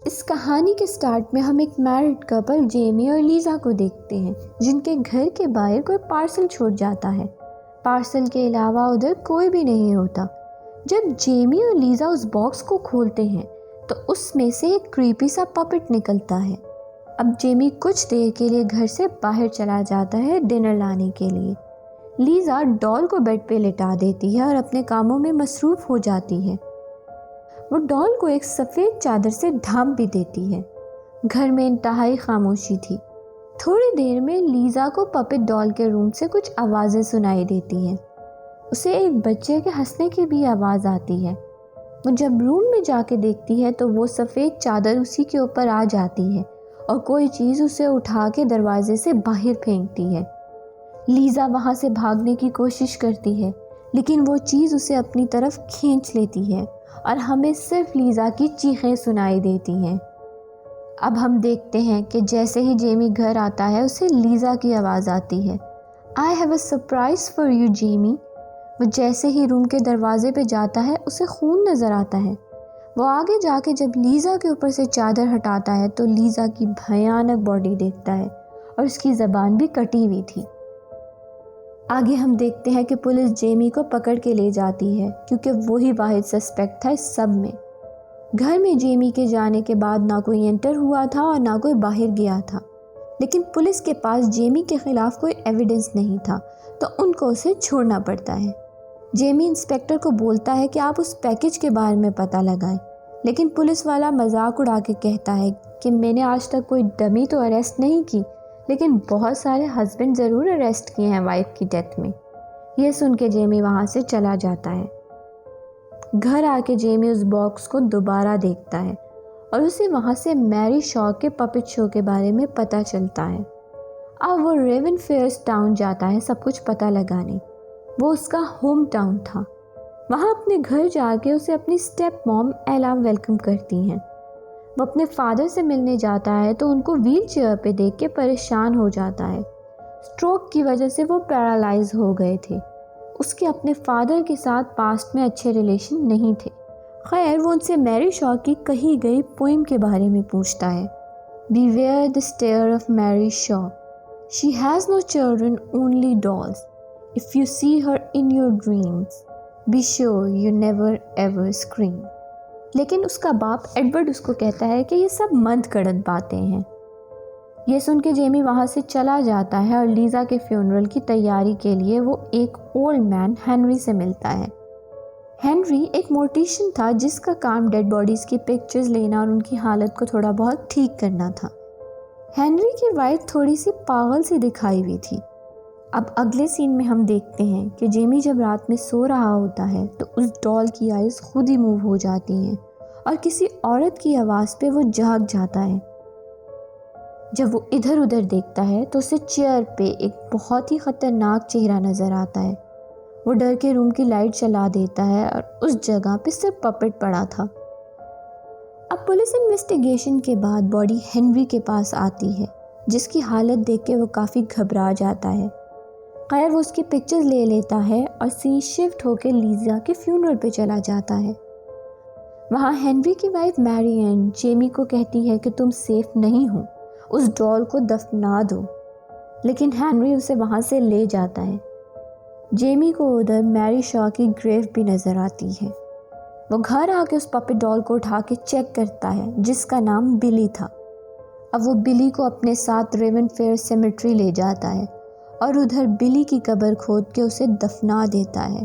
اس کہانی کے سٹارٹ میں ہم ایک میرڈ کپل جیمی اور لیزا کو دیکھتے ہیں جن کے گھر کے باہر کوئی پارسل چھوڑ جاتا ہے۔ پارسل کے علاوہ ادھر کوئی بھی نہیں ہوتا۔ جب جیمی اور لیزا اس باکس کو کھولتے ہیں تو اس میں سے ایک کریپی سا پپٹ نکلتا ہے۔ اب جیمی کچھ دیر کے لیے گھر سے باہر چلا جاتا ہے ڈنر لانے کے لیے۔ لیزا ڈال کو بیڈ پہ لٹا دیتی ہے اور اپنے کاموں میں مصروف ہو جاتی ہے۔ وہ ڈال کو ایک سفید چادر سے ڈھانپ بھی دیتی ہے۔ گھر میں انتہائی خاموشی تھی۔ تھوڑی دیر میں لیزا کو پپٹ ڈال کے روم سے کچھ آوازیں سنائی دیتی ہیں۔ اسے ایک بچے کے ہنسنے کی بھی آواز آتی ہے۔ وہ جب روم میں جا کے دیکھتی ہے تو وہ سفید چادر اسی کے اوپر آ جاتی ہے اور کوئی چیز اسے اٹھا کے دروازے سے باہر پھینکتی ہے۔ لیزا وہاں سے بھاگنے کی کوشش کرتی ہے لیکن وہ چیز اسے اپنی طرف کھینچ لیتی ہے اور ہمیں صرف لیزا کی چیخیں سنائی دیتی ہیں۔ اب ہم دیکھتے ہیں کہ جیسے ہی جیمی گھر آتا ہے اسے لیزا کی آواز آتی ہے، I have a surprise for you Jamie. وہ جیسے ہی روم کے دروازے پہ جاتا ہے اسے خون نظر آتا ہے۔ وہ آگے جا کے جب لیزا کے اوپر سے چادر ہٹاتا ہے تو لیزا کی بھیانک باڈی دیکھتا ہے اور اس کی زبان بھی کٹی ہوئی تھی۔ آگے ہم دیکھتے ہیں کہ پولیس جیمی کو پکڑ کے لے جاتی ہے کیونکہ وہی واحد سسپیکٹ تھا اس سب میں۔ گھر میں جیمی کے جانے کے بعد نہ کوئی انٹر ہوا تھا اور نہ کوئی باہر گیا تھا، لیکن پولیس کے پاس جیمی کے خلاف کوئی ایویڈنس نہیں تھا تو ان کو اسے چھوڑنا پڑتا ہے۔ جیمی انسپیکٹر کو بولتا ہے کہ آپ اس پیکج کے بارے میں پتہ لگائیں، لیکن پولیس والا مذاق اڑا کے کہتا ہے کہ میں نے آج تک کوئی ڈمی تو اریسٹ نہیں کی، لیکن بہت سارے ہسبینڈ ضرور اریسٹ کیے ہیں وائف کی ڈیتھ میں۔ یہ سن کے جیمی وہاں سے چلا جاتا ہے۔ گھر آ کے جیمی اس باکس کو دوبارہ دیکھتا ہے اور اسے وہاں سے میری شاء کے پپٹ شو کے بارے میں پتہ چلتا ہے۔ اب وہ ریون فیئرز ٹاؤن جاتا ہے سب کچھ پتہ لگانے۔ وہ اس کا ہوم ٹاؤن تھا۔ وہاں اپنے گھر جا کے اسے اپنی اسٹیپ موم ایلا ویلکم کرتی ہیں۔ وہ اپنے فادر سے ملنے جاتا ہے تو ان کو ویل چیئر پہ دیکھ کے پریشان ہو جاتا ہے۔ اسٹروک کی وجہ سے وہ پیرالائز ہو گئے تھے۔ اس کے اپنے فادر کے ساتھ پاسٹ میں اچھے ریلیشن نہیں تھے۔ خیر وہ ان سے میری شاء کی کہی گئی پوئم کے بارے میں پوچھتا ہے، Beware the stare of Mary Shaw. She has no children, only dolls. If you see her in your dreams, be sure you never ever scream. لیکن اس کا باپ ایڈورڈ اس کو کہتا ہے کہ یہ سب منت گڑت باتیں ہیں۔ یہ سن کے جیمی وہاں سے چلا جاتا ہے اور لیزا کے فیونرل کی تیاری کے لیے وہ ایک اولڈ مین ہنری سے ملتا ہے۔ ہنری ایک مورٹیشین تھا جس کا کام ڈیڈ باڈیز کی پکچرز لینا اور ان کی حالت کو تھوڑا بہت ٹھیک کرنا تھا۔ ہنری کی وائف تھوڑی سی پاگل سی دکھائی ہوئی تھی۔ اب اگلے سین میں ہم دیکھتے ہیں کہ جیمی جب رات میں سو رہا ہوتا ہے تو اس ڈال کی آئیز خود ہی موو ہو جاتی ہیں اور کسی عورت کی آواز پہ وہ جاگ جاتا ہے۔ جب وہ ادھر ادھر دیکھتا ہے تو اسے چیئر پہ ایک بہت ہی خطرناک چہرہ نظر آتا ہے۔ وہ ڈر کے روم کی لائٹ چلا دیتا ہے اور اس جگہ پہ صرف پپٹ پڑا تھا۔ اب پولیس انویسٹیگیشن کے بعد باڈی ہنری کے پاس آتی ہے جس کی حالت دیکھ کے وہ کافی گھبرا جاتا ہے۔ خیر وہ اس کی پکچرز لے لیتا ہے اور سین شفٹ ہو کے لیزا کے فیونرل پہ چلا جاتا ہے۔ وہاں ہنری کی وائف میری این جیمی کو کہتی ہے کہ تم سیف نہیں ہو، اس ڈال کو دفنا دو، لیکن ہنری اسے وہاں سے لے جاتا ہے۔ جیمی کو ادھر میری شاء کی گریو بھی نظر آتی ہے۔ وہ گھر آ کے اس پپٹ ڈال کو اٹھا کے چیک کرتا ہے جس کا نام بلی تھا۔ اب وہ بلی کو اپنے ساتھ ریون فیئر سیمیٹری لے جاتا ہے اور ادھر بلی کی قبر کھود کے اسے دفنا دیتا ہے۔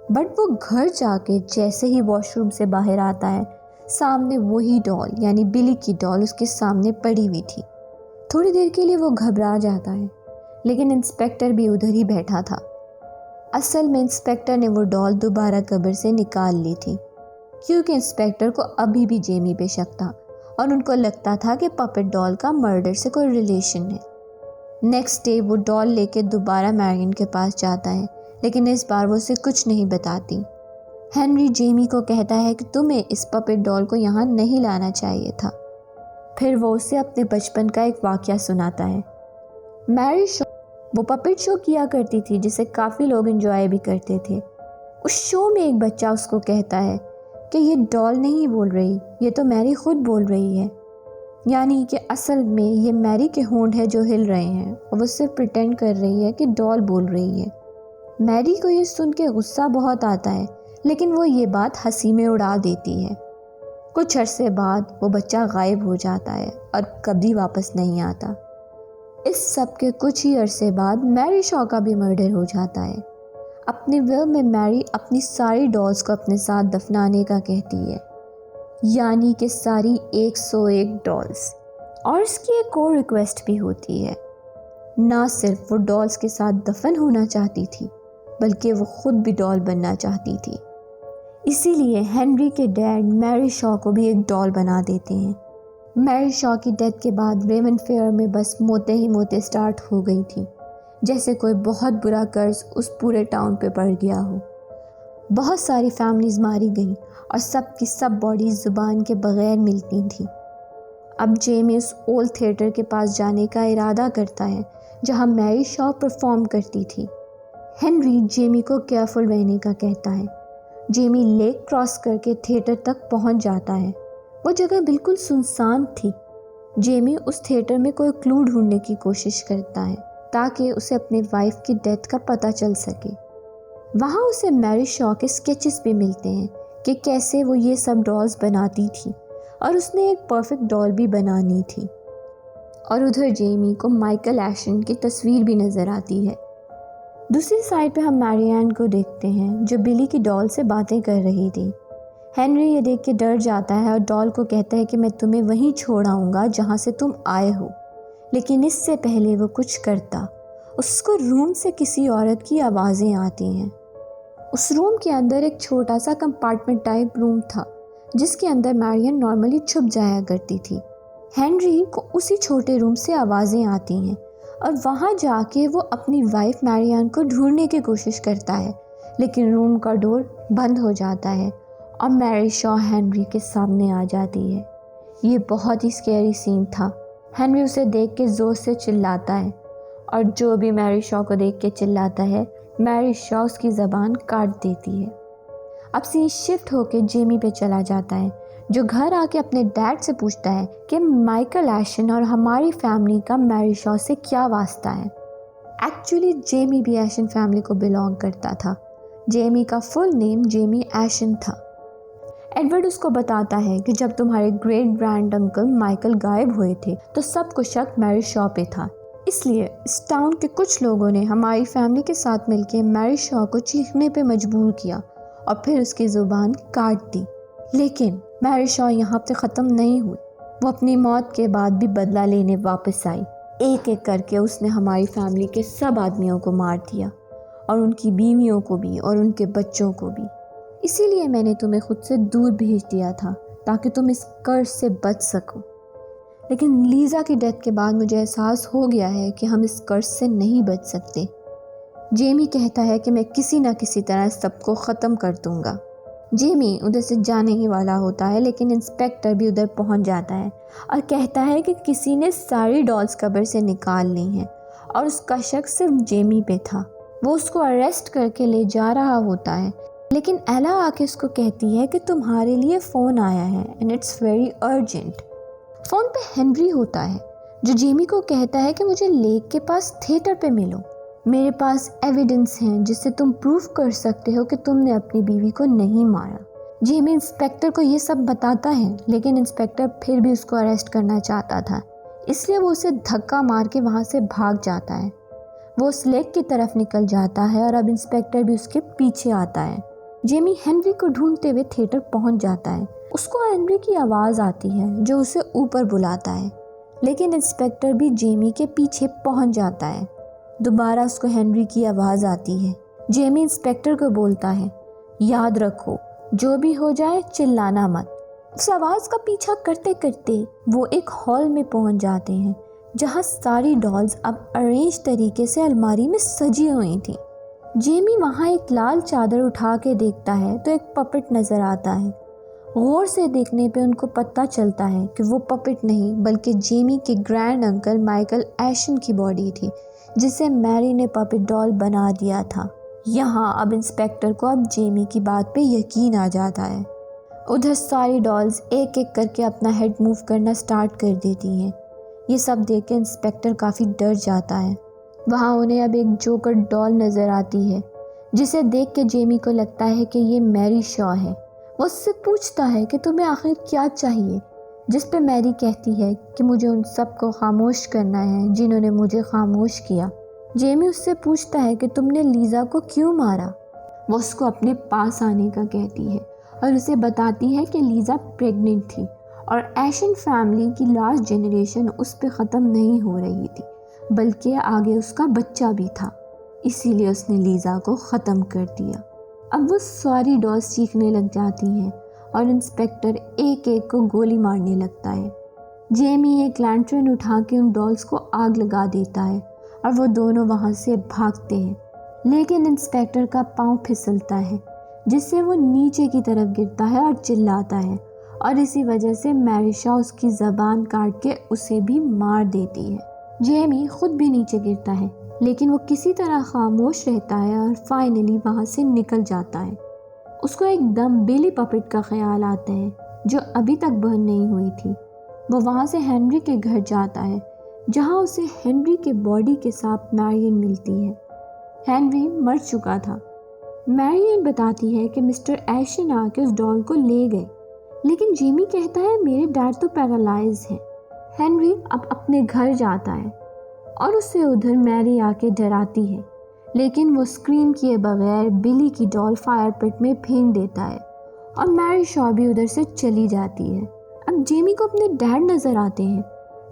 بٹ وہ گھر جا کے جیسے ہی واش روم سے باہر آتا ہے سامنے وہی ڈال یعنی بلی کی ڈال اس کے سامنے پڑی ہوئی تھی۔ تھوڑی دیر کے لیے وہ گھبرا جاتا ہے لیکن انسپیکٹر بھی ادھر ہی بیٹھا تھا۔ اصل میں انسپیکٹر نے وہ ڈال دوبارہ قبر سے نکال لی تھی کیونکہ انسپیکٹر کو ابھی بھی جیمی پہ شک تھا اور ان کو لگتا تھا کہ پپٹ ڈال کا مرڈر سے کوئی ریلیشن ہے۔ نیکسٹ ڈے وہ ڈال لے کے دوبارہ میرین کے پاس جاتا ہے لیکن اس بار وہ اسے کچھ نہیں بتاتی۔ ہنری جیمی کو کہتا ہے کہ تمہیں اس پپٹ ڈال کو یہاں نہیں لانا چاہیے تھا۔ پھر وہ اسے اپنے بچپن کا ایک واقعہ سناتا ہے۔ میری شو وہ پپٹ شو کیا کرتی تھی جسے کافی لوگ انجوائے بھی کرتے تھے۔ اس شو میں ایک بچہ اس کو کہتا ہے کہ یہ ڈال نہیں بول رہی، یہ تو میری خود بول رہی ہے۔ یعنی کہ اصل میں یہ میری کے ہونٹ ہے جو ہل رہے ہیں اور وہ صرف پریٹینڈ کر رہی ہے کہ ڈال بول رہی ہے۔ میری کو یہ سن کے غصہ بہت آتا ہے، لیکن وہ یہ بات ہنسی میں اڑا دیتی ہے۔ کچھ عرصے بعد وہ بچہ غائب ہو جاتا ہے اور کبھی واپس نہیں آتا۔ اس سب کے کچھ ہی عرصے بعد میری شاہ کا بھی مرڈر ہو جاتا ہے۔ اپنی ول میں میری اپنی ساری ڈالز کو اپنے ساتھ دفنانے کا کہتی ہے، یعنی کہ ساری 101 ڈالز۔ اور اس کی ایک اور ریکویسٹ بھی ہوتی ہے، نہ صرف وہ ڈالز کے ساتھ دفن ہونا چاہتی تھی بلکہ وہ خود بھی ڈال بننا چاہتی تھی۔ اسی لیے ہنری کے ڈیڈ میری شاہ کو بھی ایک ڈال بنا دیتے ہیں۔ میری شاہ کی ڈیتھ کے بعد ریمن فیئر میں بس موتیں ہی موتیں سٹارٹ ہو گئی تھی، جیسے کوئی بہت برا قرض اس پورے ٹاؤن پہ پڑ گیا ہو۔ بہت ساری فیملیز ماری گئیں اور سب کی سب باڈیز زبان کے بغیر ملتی تھیں۔ اب جیمی اس اولڈ تھیٹر کے پاس جانے کا ارادہ کرتا ہے جہاں میری شاہ پرفارم کرتی تھی۔ ہنری جیمی کو کیئرفل رہنے کا کہتا ہے۔ جیمی لیک کراس کر کے تھیٹر تک پہنچ جاتا ہے۔ وہ جگہ بالکل سنسان تھی۔ جیمی اس تھیٹر میں کوئی کلو ڈھونڈنے کی کوشش کرتا ہے تاکہ اسے اپنی وائف کی ڈیتھ کا پتہ چل سکے۔ وہاں اسے میری شاہ کے اسکیچز بھی ملتے ہیں کہ کیسے وہ یہ سب ڈالز بناتی تھی، اور اس نے ایک پرفیکٹ ڈال بھی بنانی تھی۔ اور ادھر جیمی کو مائیکل ایشن کی تصویر بھی نظر آتی ہے۔ دوسری سائڈ پہ ہم میری این کو دیکھتے ہیں جو بلی کی ڈال سے باتیں کر رہی تھی۔ ہنری یہ دیکھ کے ڈر جاتا ہے اور ڈال کو کہتا ہے کہ میں تمہیں وہیں چھوڑ آؤں گا جہاں سے تم آئے ہو، لیکن اس سے پہلے وہ کچھ کرتا، اس کو روم سے کسی عورت کی آوازیں آتی ہیں۔ اس روم کے اندر ایک چھوٹا سا کمپارٹمنٹ ٹائپ روم تھا جس کے اندر میرین نارملی چھپ جایا کرتی تھی۔ ہنری کو اسی چھوٹے روم سے آوازیں آتی ہیں اور وہاں جا کے وہ اپنی وائف میرین کو ڈھونڈنے کی کوشش کرتا ہے، لیکن روم کا ڈور بند ہو جاتا ہے اور میری شاہ ہنری کے سامنے آ جاتی ہے۔ یہ بہت ہی اسکیری سین تھا۔ ہنری اسے دیکھ کے زور سے چلاتا ہے، اور جو بھی میری شاہ کو دیکھ کے چلاتا ہے میری شاہ اس کی زبان کاٹ دیتی ہے۔ اب سین شفٹ ہو کے جیمی پہ چلا جاتا ہے جو گھر آ کے اپنے ڈیڈ سے پوچھتا ہے کہ مائیکل ایشن اور ہماری فیملی کا میری شاہ سے کیا واسطہ ہے۔ ایکچولی جیمی بھی ایشن فیملی کو بلانگ کرتا تھا۔ جیمی کا فل نیم جیمی ایشن تھا۔ ایڈورڈ اس کو بتاتا ہے کہ جب تمہارے گریٹ گرینڈ انکل مائیکل غائب ہوئے تھے تو سب کو شک میری شاہ پہ تھا، اس لیے اس ٹاؤن کے کچھ لوگوں نے ہماری فیملی کے ساتھ مل کے میری شاہ کو چیخنے پہ مجبور کیا اور پھر اس کی زبان کاٹ دی۔ لیکن میری شاہ یہاں پہ ختم نہیں ہوئی، وہ اپنی موت کے بعد بھی بدلہ لینے واپس آئی۔ ایک ایک کر کے اس نے ہماری فیملی کے سب آدمیوں کو مار دیا، اور ان کی بیویوں کو بھی اور ان کے بچوں کو بھی۔ اسی لیے میں نے تمہیں خود سے دور بھیج دیا تھا تاکہ تم اس قرض سے بچ سکو۔ لیکن لیزا کی ڈیتھ کے بعد مجھے احساس ہو گیا ہے کہ ہم اس قرض سے نہیں بچ سکتے۔ جیمی کہتا ہے کہ میں کسی نہ کسی طرح سب کو ختم کر دوں گا۔ جیمی ادھر سے جانے ہی والا ہوتا ہے، لیکن انسپیکٹر بھی ادھر پہنچ جاتا ہے اور کہتا ہے کہ کسی نے ساری ڈالز قبر سے نکال لی ہیں اور اس کا شک صرف جیمی پہ تھا۔ وہ اس کو اریسٹ کر کے لے جا رہا ہوتا ہے، لیکن ایلا آ کے اس کو کہتی ہے کہ تمہارے لیے فون آیا ہے and it's very urgent. Phone پہ ہنری ہوتا ہے جو جیمی کو کہتا ہے کہ مجھے لیک کے پاس تھیٹر پہ ملو، میرے پاس ایویڈنس ہیں جس سے تم پروف کر سکتے ہو کہ تم نے اپنی بیوی کو نہیں مارا۔ جیمی انسپیکٹر کو یہ سب بتاتا ہے، لیکن انسپیکٹر پھر بھی اس کو اریسٹ کرنا چاہتا تھا، اس لیے وہ اسے دھکا مار کے وہاں سے بھاگ جاتا ہے۔ وہ اس لیک کی طرف نکل جاتا ہے اور اب انسپیکٹر بھی اس کے پیچھے آتا ہے۔ جیمی ہنری کو ڈھونڈتے ہوئے تھیٹر پہنچ جاتا ہے۔ اس کو ہنری کی آواز آتی ہے جو اسے اوپر بلاتا ہے، لیکن انسپیکٹر بھی جیمی کے پیچھے پہنچ جاتا ہے۔ دوبارہ اس کو ہنری کی آواز آتی ہے۔ جیمی انسپیکٹر کو بولتا ہے، یاد رکھو جو بھی ہو جائے چلانا مت۔ اس آواز کا پیچھا کرتے کرتے وہ ایک ہال میں پہنچ جاتے ہیں جہاں ساری ڈالز اب ارینج طریقے سے الماری میں سجی ہوئی تھیں۔ جیمی وہاں ایک لال چادر اٹھا کے دیکھتا ہے تو ایک پپٹ نظر آتا ہے۔ غور سے دیکھنے پہ ان کو پتہ چلتا ہے کہ وہ پپٹ نہیں بلکہ جیمی کے گرینڈ انکل مائیکل ایشن کی باڈی تھی جسے میری نے پپٹ ڈال بنا دیا تھا۔ یہاں اب انسپیکٹر کو اب جیمی کی بات پہ یقین آ جاتا ہے۔ ادھر ساری ڈالز ایک ایک کر کے اپنا ہیڈ موو کرنا سٹارٹ کر دیتی ہیں۔ یہ سب دیکھ کے انسپیکٹر کافی ڈر جاتا ہے۔ وہاں انہیں اب ایک جوکر ڈال نظر آتی ہے جسے دیکھ کے جیمی کو لگتا ہے کہ یہ میری شاء ہے۔ وہ اس سے پوچھتا ہے کہ تمہیں آخر کیا چاہیے، جس پہ میری کہتی ہے کہ مجھے ان سب کو خاموش کرنا ہے جنہوں نے مجھے خاموش کیا۔ جیمی اس سے پوچھتا ہے کہ تم نے لیزا کو کیوں مارا؟ وہ اس کو اپنے پاس آنے کا کہتی ہے اور اسے بتاتی ہے کہ لیزا پریگننٹ تھی اور ایشن فیملی کی لاسٹ جنریشن اس پہ ختم نہیں ہو رہی تھی بلکہ آگے اس کا بچہ بھی تھا، اسی لیے اس نے لیزا کو ختم کر دیا۔ اب وہ ساری ڈالز چیخنے لگ جاتی ہیں اور انسپیکٹر ایک ایک کو گولی مارنے لگتا ہے۔ جیمی ایک لینٹرن اٹھا کے ان ڈالز کو آگ لگا دیتا ہے اور وہ دونوں وہاں سے بھاگتے ہیں، لیکن انسپیکٹر کا پاؤں پھسلتا ہے جس سے وہ نیچے کی طرف گرتا ہے اور چلاتا ہے، اور اسی وجہ سے میریشا اس کی زبان کاٹ کے اسے بھی مار دیتی ہے۔ جیمی خود بھی نیچے گرتا ہے لیکن وہ کسی طرح خاموش رہتا ہے اور فائنلی وہاں سے نکل جاتا ہے۔ اس کو ایک دم بیلی پپٹ کا خیال آتا ہے جو ابھی تک برن نہیں ہوئی تھی۔ وہ وہاں سے ہنری کے گھر جاتا ہے جہاں اسے ہنری کے باڈی کے ساتھ میرین ملتی ہے۔ ہنری مر چکا تھا۔ میرین بتاتی ہے کہ مسٹر ایشن آ کے اس ڈال کو لے گئے، لیکن جیمی کہتا ہے میرے ڈیڈ تو پیرالائز ہیں۔ ہنری اب اپنے گھر جاتا ہے اور اسے ادھر میری آ کے ڈراتی ہے، لیکن وہ اسکریم کیے بغیر بلی کی ڈال فائر پٹ میں پھینک دیتا ہے اور میری شاء بھی ادھر سے چلی جاتی ہے۔ اب جیمی کو اپنے ڈیڈ نظر آتے ہیں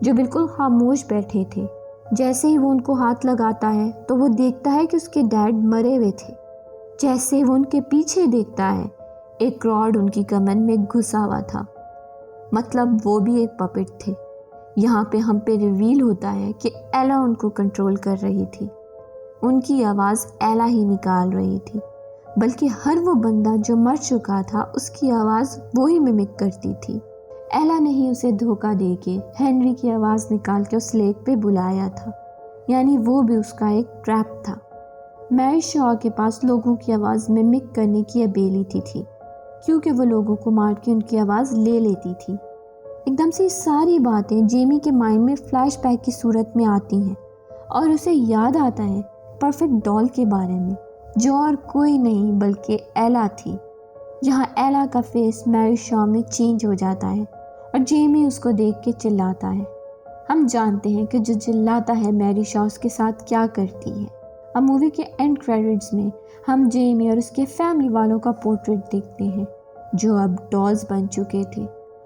جو بالکل خاموش بیٹھے تھے۔ جیسے ہی وہ ان کو ہاتھ لگاتا ہے تو وہ دیکھتا ہے کہ اس کے ڈیڈ مرے ہوئے تھے۔ جیسے ہی وہ ان کے پیچھے دیکھتا ہے ایک راڈ ان کی کمر میں گھسا ہوا تھا، مطلب وہ بھی ایک پپٹ تھے۔ یہاں پہ ہم پہ ریویل ہوتا ہے کہ ایلا ان کو کنٹرول کر رہی تھی۔ ان کی آواز ایلا ہی نکال رہی تھی، بلکہ ہر وہ بندہ جو مر چکا تھا اس کی آواز وہی ممک کرتی تھی۔ ایلا نے ہی اسے دھوکہ دے کے ہنری کی آواز نکال کے اس لیک پہ بلایا تھا، یعنی وہ بھی اس کا ایک ٹریپ تھا۔ میری شاء کے پاس لوگوں کی آواز ممک کرنے کی ایبیلٹی تھی کیونکہ وہ لوگوں کو مار کے ان کی آواز لے لیتی تھی۔ ایک دم سے ساری باتیں جیمی کے مائنڈ میں فلیش بیک کی صورت میں آتی ہیں اور اسے یاد آتا ہے پرفیکٹ ڈال کے بارے میں جو اور کوئی نہیں بلکہ ایلا تھی، جہاں ایلا کا فیس میری شاء میں چینج ہو جاتا ہے اور جیمی اس کو دیکھ کے چلاتا ہے۔ ہم جانتے ہیں کہ جو چلاتا ہے میری شاء اس کے ساتھ کیا کرتی ہے۔ اب مووی کے اینڈ کریڈٹس میں ہم جیمی اور اس کے فیملی والوں کا پورٹریٹ دیکھتے ہیں جو اب ڈالز بن چکے تھے۔